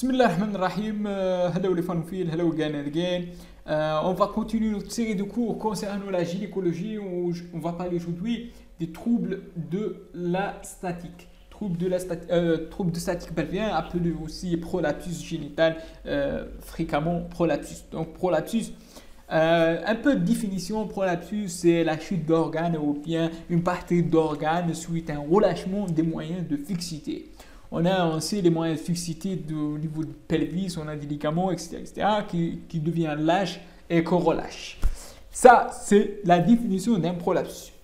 Bismillahirrahmanirrahim. Hello les fanophiles, hello again and again. On va continuer notre série de cours concernant la gynécologie où on va parler aujourd'hui des troubles de la statique. Troubles de statique pelvien, appelé aussi prolapsus génital, fréquemment prolapsus. Donc prolapsus, un peu de définition, prolapsus c'est la chute d'organes ou bien une partie d'organes suite à un relâchement des moyens de fixité. On a aussi les moyens de fixité au niveau du pelvis, on a des ligaments, etc., qui deviennent lâches et qu'on relâche. Ça, c'est la définition d'un prolapsus.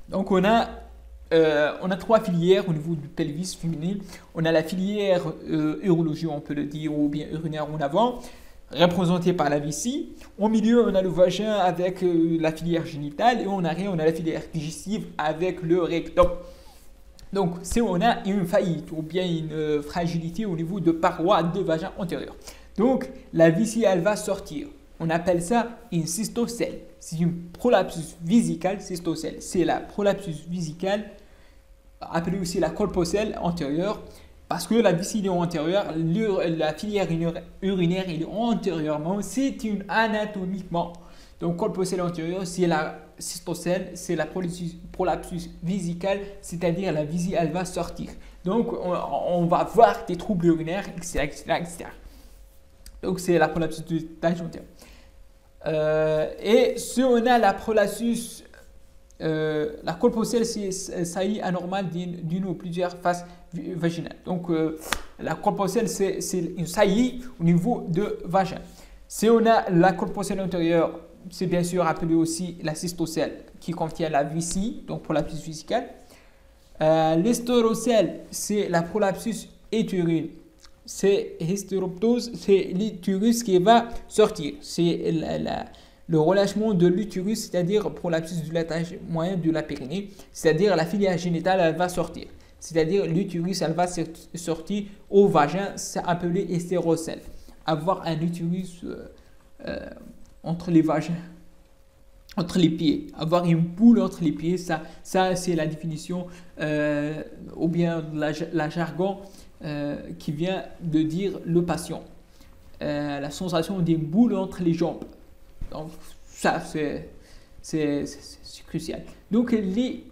Donc, on a trois filières au niveau du pelvis féminin. On a la filière urologie, on peut le dire, ou bien urinaire en avant, représentée par la vessie. Au milieu, on a le vagin avec la filière génitale. Et en arrière, on a la filière digestive avec le rectum. Donc, si on a une faillite ou bien une fragilité au niveau de parois de vagin antérieur. Donc, la vessie, elle va sortir. On appelle ça une cystocèle. C'est une prolapsus vésicale cystocèle. C'est la prolapsus vésicale, appelée aussi la colpocèle antérieure, parce que la vessie est antérieure, la filière urinaire est antérieurement, c'est une anatomiquement. Donc, colpocèle antérieure, c'est la cystocèle, c'est la prolapsus vésicale, c'est-à-dire la vessie, elle va sortir. Donc, on va voir des troubles urinaires, etc., etc. Donc, c'est la prolapsus de taille antérieure. Et si on a la prolapsus, la colpocèle, c'est saillie anormale d'une ou plusieurs faces vaginales. Donc, la colpocèle, c'est une saillie au niveau de vagin. Si on a la colpocèle antérieure, c'est bien sûr appelé aussi la cystocèle qui contient la vessie, donc prolapsus vésicale. L'hystérocèle, c'est la prolapsus utérine. C'est hystéroptose, c'est l'utérus qui va sortir. C'est le relâchement de l'utérus, c'est-à-dire prolapsus du lâchage moyen de la périnée, c'est-à-dire la filière génitale, elle va sortir. C'est-à-dire l'utérus, elle va sortir au vagin, c'est appelé hystérocèle. Avoir un utérus entre les vagins, entre les pieds, avoir une boule entre les pieds, ça c'est la définition ou bien la jargon qui vient de dire le patient. La sensation des boules entre les jambes. Donc ça c'est crucial. Donc les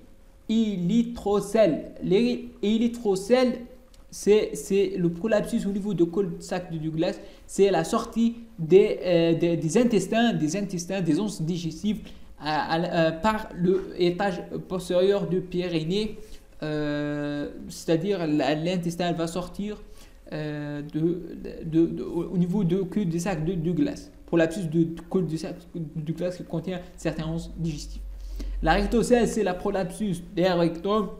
érythrocèles, c'est le prolapsus au niveau du col-de-sac de Douglas, c'est la sortie des intestins, des onces digestives par l'étage postérieur du périnée, c'est-à-dire l'intestin va sortir au niveau du cul-de-sac de Douglas. Prolapsus du cul-de-sac de Douglas qui contient certaines onces digestives. La rectocèle, c'est la prolapsus des rectum,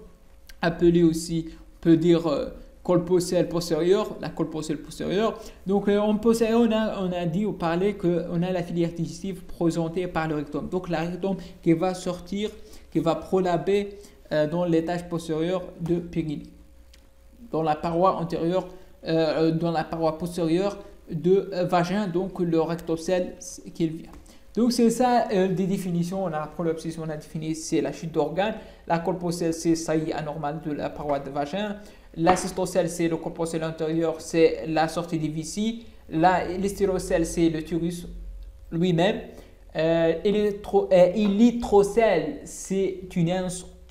appelée aussi, on peut dire colpocèle postérieure, la colpocèle postérieure. Donc en postérieur, on a dit ou parlé qu'on a la filière digestive présentée par le rectum. Donc la rectum qui va sortir, qui va prolaber dans l'étage postérieur de périnée, dans la paroi antérieure, dans la paroi postérieure de vagin, donc le rectocèle qui vient. Donc c'est ça des définitions. On a la prolapsus, on a défini, c'est la chute d'organes. La colpocèle, c'est saillie anormale de la paroi de vagin. La cystocèle, c'est le colpocèle antérieur, c'est la sortie des vessies. L'hystérocèle, c'est l'utérus lui-même. L'érythrocèle, c'est une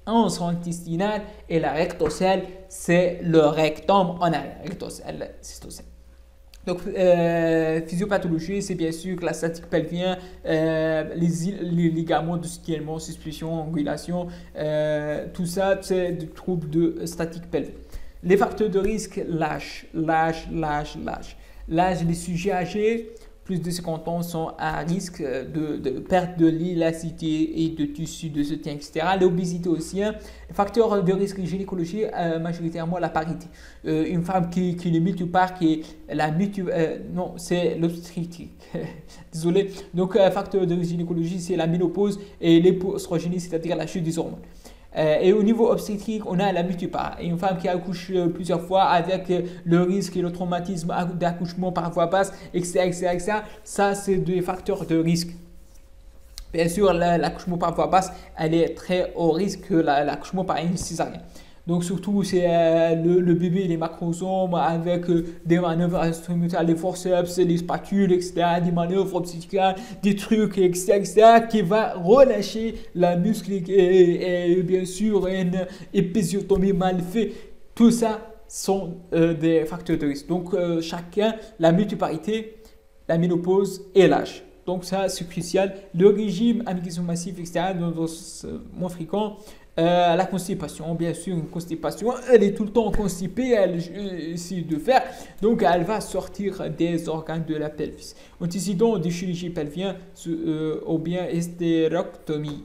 anse intestinale. Et la rectocèle, c'est le rectum en arrière. Rectocèle, cystocèle. Donc, physiopathologie, c'est bien sûr la statique pelvien, les ligaments de soutènement, suspension, angulation, tout ça, c'est des troubles de statique pelvien. Les facteurs de risque, l'âge. L'âge des sujets âgés, plus de 50 ans, sont à risque de perte de l'élasticité et de tissu de soutien, etc. L'obésité aussi. Hein. Les facteurs de risque gynécologie, majoritairement la parité. Une femme qui ne mutue pas, qui est la non, c'est l'obstétrique. Désolé. Donc, facteur de risque gynécologie, c'est la ménopause et l'hypoestrogénie, c'est-à-dire la chute des hormones. Et au niveau obstétrique, on a la mutupare. Une femme qui accouche plusieurs fois avec le risque et le traumatisme d'accouchement par voie basse, etc. Ça, c'est des facteurs de risque. Bien sûr, l'accouchement par voie basse, elle est très haut risque que l'accouchement par une césarienne. Donc surtout, c'est le bébé, les macrosomes avec des manœuvres instrumentales, les forceps, les spatules, etc., des manœuvres obstétricales, des trucs, etc., etc., qui va relâcher la muscle et bien sûr une épisiotomie mal faite. Tout ça sont des facteurs de risque. Donc chacun, la multiparité, la ménopause et l'âge. Donc ça, c'est crucial. Le régime amication massif, etc., moins fréquent. La constipation, bien sûr, une constipation, elle est tout le temps constipée, elle essaie de faire, donc elle va sortir des organes de la pelvis. Antécédent de chirurgie pelvienne ou bien hystérectomie.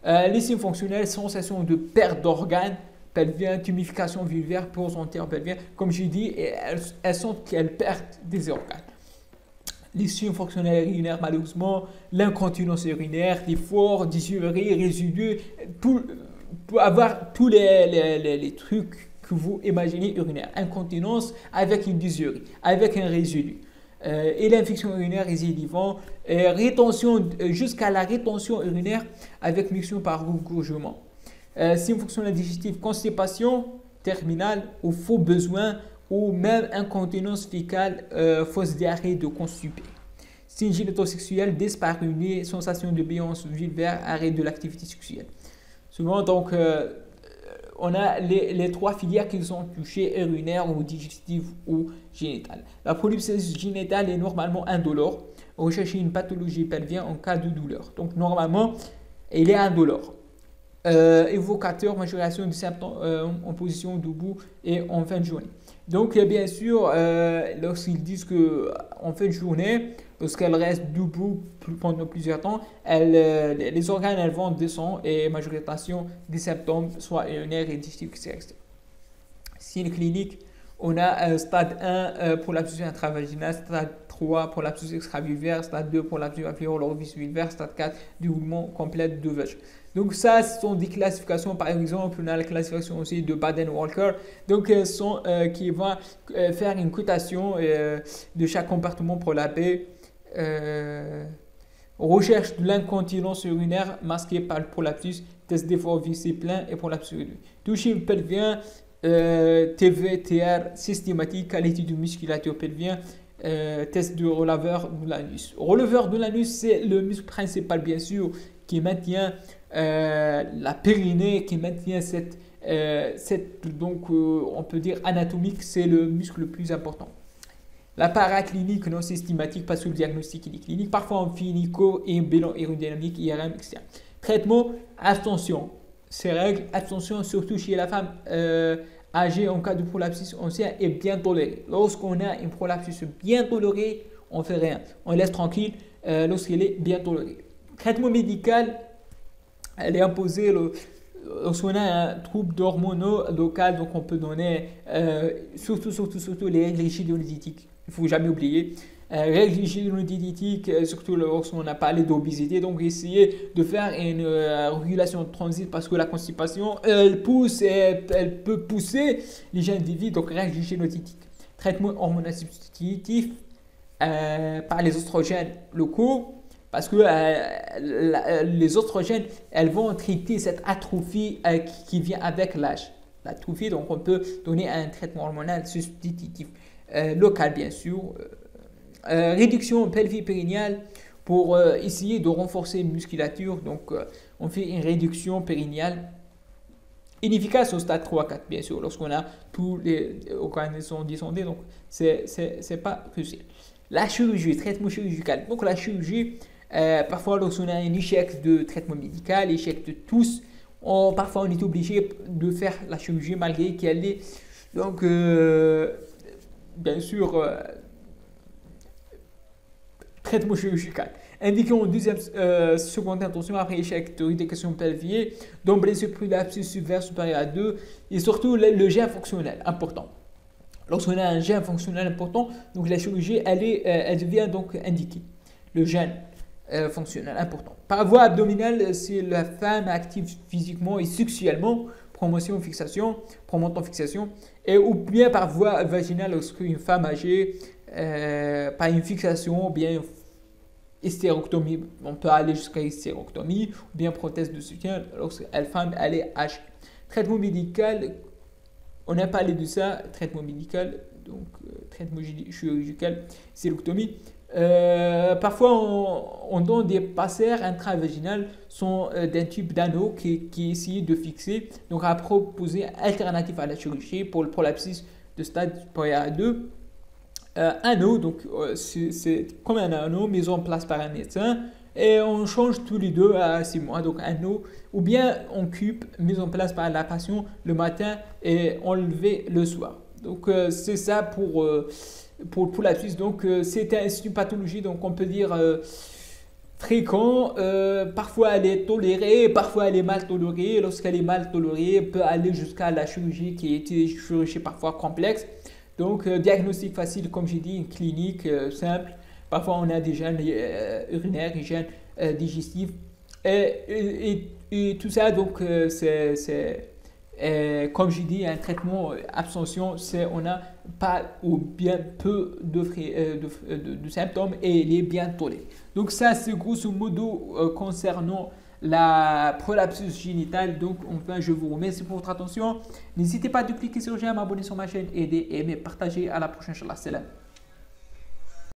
Les signes fonctionnels, sensation de perte d'organes pelviens, tumification vulvaire, pose antérieure pelvienne, comme j'ai dit, elles sentent qu'elles perdent des organes. Les signes fonctionnels urinaires, malheureusement, l'incontinence urinaire, l'effort, dysurie, résidus, pour avoir tous les trucs que vous imaginez urinaires. Incontinence avec une dysurie, avec un résidu. Et l'infection urinaire récidivant, rétention, jusqu'à la rétention urinaire avec mixtion par regorgement. Signes fonctionnels digestifs, constipation terminale ou faux besoin ou même incontinence fécale, fausse diarrhée de constipé. Signes génitosexuels, dyspareunie, sensation de béance vulvaire, arrêt de l'activité sexuelle. Souvent, donc, on a les trois filières qui sont touchées, urinaires ou digestives ou génitales. La polypsie génitale est normalement indolore. Recherchez une pathologie pelvienne en cas de douleur. Donc, normalement, elle est indolore. Évocateur, majoration du symptôme en position debout et en fin de journée. Donc, bien sûr, lorsqu'ils disent qu'en fin de journée, lorsqu'elle reste debout pendant plusieurs temps, les organes elles vont descendre et majoration des symptômes, soit urinaires et digestifs, etc. Signe clinique, on a stade 1 pour l'abscession intravaginale, stade 3 pour l'abscession extravulvaire, stade 2 pour l'abscession inférieure l'orifice vulvaire, stade 4 déroulement complet de vagin. Donc ça, ce sont des classifications. Par exemple, on a la classification aussi de Baden-Walker. Donc, qui vont faire une cotation de chaque compartiment pour la paix. Recherche de l'incontinence urinaire masquée par le prolapsus, test d'effort vissé plein et prolapsus. Toucher pelvien, TVTR systématique, qualité de musculature pelvien, test de releveur de l'anus. Releveur de l'anus, c'est le muscle principal, bien sûr, qui maintient la périnée, qui maintient donc on peut dire anatomique, c'est le muscle le plus important. La paraclinique non systématique, pas sous le diagnostic clinique, parfois en phinico et bilan aérodynamique, IRM, etc. Traitement, abstention. Ces règles, abstention surtout chez la femme âgée en cas de prolapsus ancien est bien tolérée. Lorsqu'on a une prolapsus bien tolérée, on ne fait rien. On laisse tranquille lorsqu'elle est bien tolérée. Traitement médical, elle est imposée lorsqu'on a un trouble d'hormones local, donc on peut donner surtout les règles hygiéno-diététiques. Il ne faut jamais oublier. Règles hygiéno-diététiques, surtout lorsqu'on a parlé d'obésité, donc essayer de faire une régulation de transit parce que la constipation, elle peut pousser l'hygiène de vie, donc règles hygiéno-diététiques. Traitement hormonal substitutif par les oestrogènes locaux. Parce que les oestrogènes, elles vont traiter cette atrophie qui vient avec l'âge. L'atrophie, donc on peut donner un traitement hormonal substitutif local, bien sûr. Réduction pelvipérinéale pour essayer de renforcer une musculature. Donc on fait une réduction périnéale inefficace au stade 3-4, bien sûr, lorsqu'on a tous les organes qui sont descendus. Donc c'est pas crucial. La chirurgie, traitement chirurgical. Donc la chirurgie, parfois lorsqu'on a un échec de traitement médical, échec de tous, parfois on est obligé de faire la chirurgie malgré qu'elle est donc bien sûr traitement chirurgical. Indiqué en deuxième seconde intention après échec de rééducation pelvienne, donc blessure prolapsus supérieur à 2 et surtout le gène fonctionnel important. Lorsqu'on a un gène fonctionnel important, donc la chirurgie elle devient donc indiquée. Le gène fonctionnel important. Par voie abdominale, c'est la femme active physiquement et sexuellement, promotion fixation, et ou bien par voie vaginale lorsqu'une femme âgée par une fixation ou bien hystérectomie, on peut aller jusqu'à hystérectomie ou bien prothèse de soutien lorsqu'une femme elle est âgée. Traitement médical, on a parlé de ça, traitement médical, donc traitement chirurgical, cystectomie. Parfois, on donne des passaires intravaginales sont d'un type d'anneau qui essaye de fixer, donc à proposer alternative à la chirurgie pour le prolapsus de stade supérieur 2. Anneau, donc c'est comme un anneau mis en place par un médecin et on change tous les 2 à 6 mois, donc anneau, ou bien on cube mis en place par la patient le matin et enlevé le soir. Donc c'est ça pour la Suisse. Donc c'est une pathologie, donc on peut dire fréquent. Parfois elle est tolérée, parfois elle est mal tolérée. Lorsqu'elle est mal tolérée, elle peut aller jusqu'à la chirurgie qui est une chirurgie parfois complexe. Donc diagnostic facile, comme j'ai dit, une clinique simple. Parfois on a des gènes urinaires, des gènes digestifs et tout ça. Donc comme j'ai dit, un traitement abstention, on n'a pas ou bien peu de symptômes et il est bien toléré. Donc ça, c'est grosso modo concernant la prolapsus génitale. Donc enfin, je vous remercie pour votre attention. N'hésitez pas à cliquer sur j'aime, abonner sur ma chaîne, aider, aimer, partager. À la prochaine, Inch'Allah. Salam.